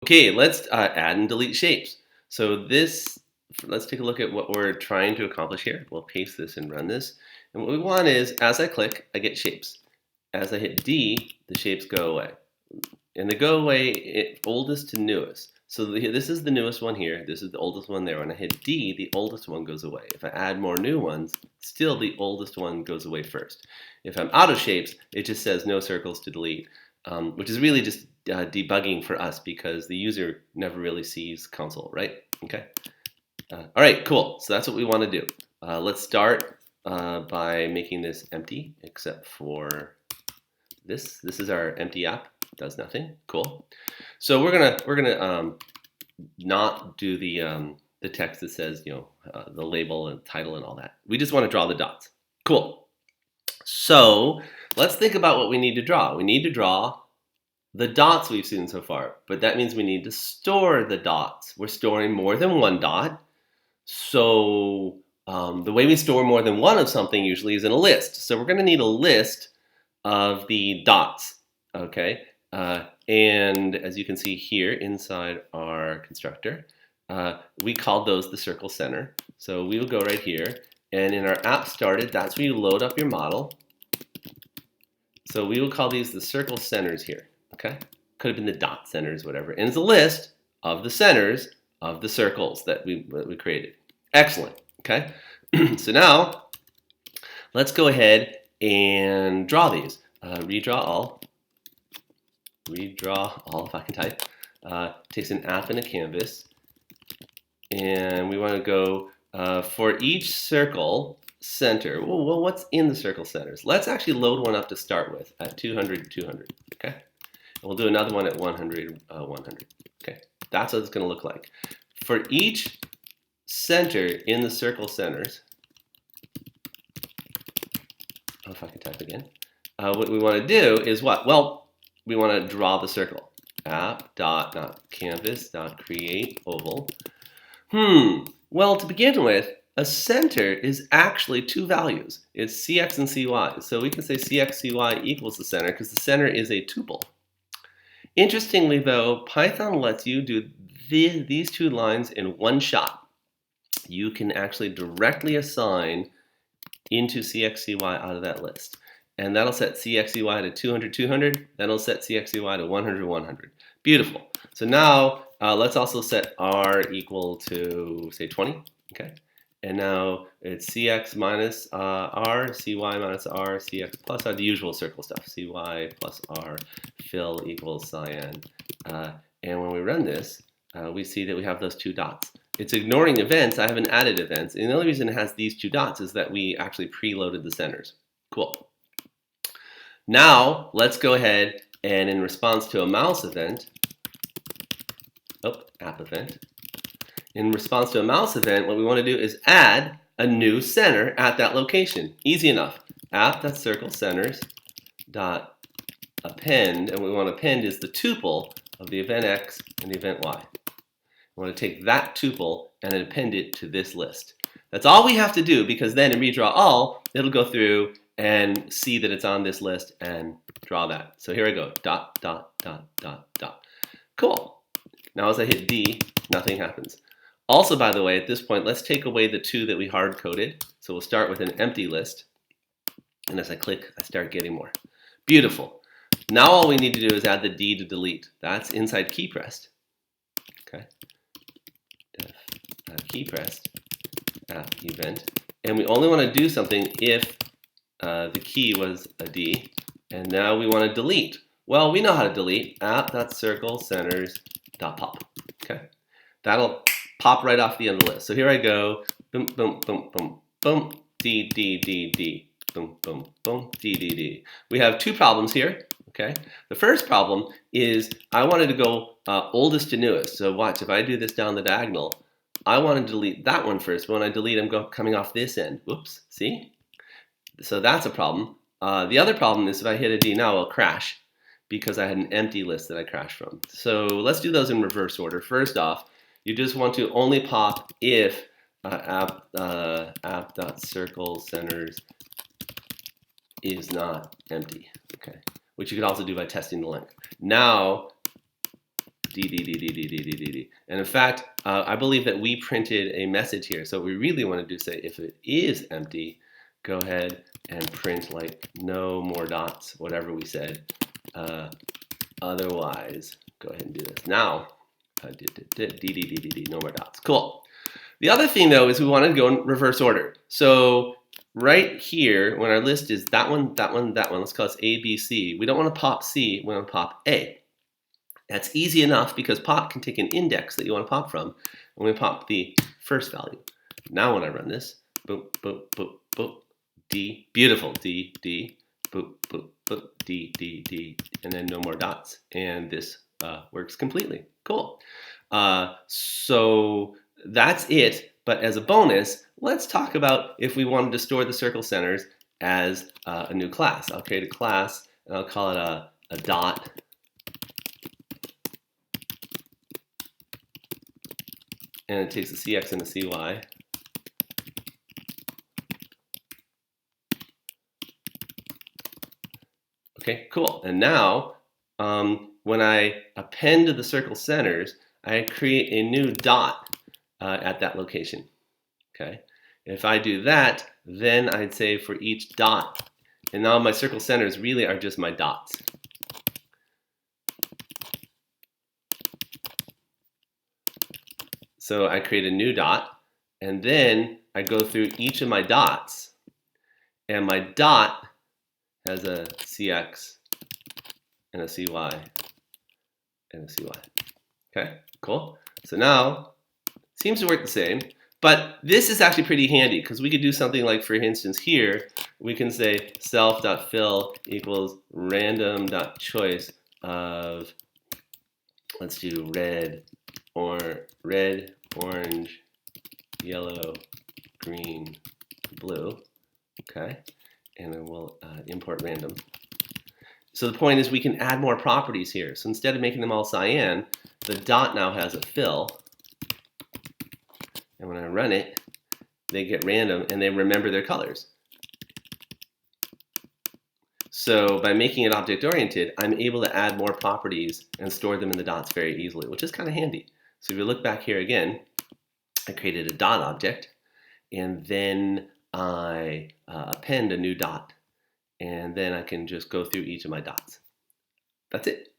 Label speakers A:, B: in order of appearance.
A: Okay, let's add and delete shapes. So this, let's take a look at what we're trying to accomplish here. We'll paste this and run this. And what we want is, as I click, I get shapes. As I hit D, the shapes go away. And they go away oldest to newest. So this is the newest one here. This is the oldest one there. When I hit D, the oldest one goes away. If I add more new ones, still the oldest one goes away first. If I'm out of shapes, it just says no circles to delete, which is really just debugging for us because the user never really sees console, right? Okay. All right, cool. So that's what we want to do. Let's start by making this empty, except for this. This is our empty app. Does nothing. Cool. So we're gonna not do the text that says the label and title and all that. We just want to draw the dots. Cool. So let's think about what we need to draw. We need to draw the dots we've seen so far, but that means we need to store the dots. We're storing more than one dot. So the way we store more than one of something usually is in a list. So we're going to need a list of the dots, okay? And as you can see here inside our constructor, we called those the circle center. So we will go right here, and in our app started, that's where you load up your model. So we will call these the circle centers here, okay? Could have been the dot centers, whatever. And it's a list of the centers of the circles that we created. Excellent, okay? So now, let's go ahead and draw these. Redraw all if I can type. Takes an app and a canvas. And we want to go for each circle center. Well, what's in the circle centers? Let's actually load one up to start with at 200, 200, okay? And we'll do another one at 100, 100, okay? That's what it's going to look like. For each center in the circle centers, if I can type again, what we want to do is what? Well, we want to draw the circle. App.canvas.create oval. Well, to begin with, a center is actually two values. It's cx and cy. So we can say cx, cy equals the center because the center is a tuple. Interestingly, though, Python lets you do these two lines in one shot. You can actually directly assign into cx, cy out of that list. And that'll set cxcy to 200, 200. That'll set cxcy to 100, 100. Beautiful. So now let's also set r equal to, say, 20. Okay. And now it's cx minus r, cy minus r, cx plus r, the usual circle stuff. cy plus r, fill equals cyan. And when we run this, we see that we have those two dots. It's ignoring events. I haven't added events. And the only reason it has these two dots is that we actually preloaded the centers. Cool. Now, let's go ahead and in response to a mouse event, app event, in response to a mouse event, what we want to do is add a new center at that location. Easy enough. App.circlecenters.append, and what we want to append is the tuple of the event x and the event y. We want to take that tuple and then append it to this list. That's all we have to do because then in redraw all, it'll go through and see that it's on this list and draw that. So here I go, dot, dot, dot, dot, dot. Cool. Now as I hit D, nothing happens. Also, by the way, at this point, let's take away the two that we hard-coded. So we'll start with an empty list. And as I click, I start getting more. Beautiful. Now all we need to do is add the D to delete. That's inside key pressed. Okay. Key pressed app event. And we only want to do something if the key was a D, and now we want to delete. Well, we know how to delete. App.circlecenters.pop. Okay, that'll pop right off the end of the list. So here I go. Boom, boom, boom, boom, boom. D, D, D, D. Boom, boom, boom. D, D, D. We have two problems here. Okay. The first problem is I wanted to go oldest to newest. So watch, if I do this down the diagonal, I want to delete that one first. But when I delete, I'm coming off this end. Whoops. See? So that's a problem. The other problem is if I hit a D now, I'll crash because I had an empty list that I crashed from. So let's do those in reverse order. First off, you just want to only pop if app.circlecenters is not empty, okay? Which you could also do by testing the length. Now, D. And in fact, I believe that we printed a message here. So we really want to do say, if it is empty, go ahead and print like no more dots, whatever we said. Otherwise, go ahead and do this. Now, no more dots. Cool. The other thing though is we want to go in reverse order. So right here, when our list is that one, let's call this A, B, C. We don't want to pop C, we want to pop A. That's easy enough because pop can take an index that you want to pop from, and we pop the first value. Now when I run this, boop, boop, boop, boop, D, beautiful, D, boop, boop, boop, D, and then no more dots, and this works completely. Cool. So that's it, but as a bonus, let's talk about if we wanted to store the circle centers as a new class. I'll create a class, and I'll call it a dot. And it takes a CX and a CY. Okay, cool. And now, when I append to the circle centers, I create a new dot at that location. Okay. If I do that, then I'd say for each dot, and now my circle centers really are just my dots. So I create a new dot, and then I go through each of my dots, and my dot has a CX and a CY and a CY. Okay, cool. So now, it seems to work the same, but this is actually pretty handy because we could do something like, for instance, here, we can say self.fill equals random.choice of, let's do red, orange, yellow, green, blue, okay? And then we'll import random. So the point is we can add more properties here. So instead of making them all cyan, the dot now has a fill. And when I run it, they get random and they remember their colors. So by making it object-oriented, I'm able to add more properties and store them in the dots very easily, which is kind of handy. So if you look back here again, I created a dot object, and then I append a new dot, and then I can just go through each of my dots. That's it.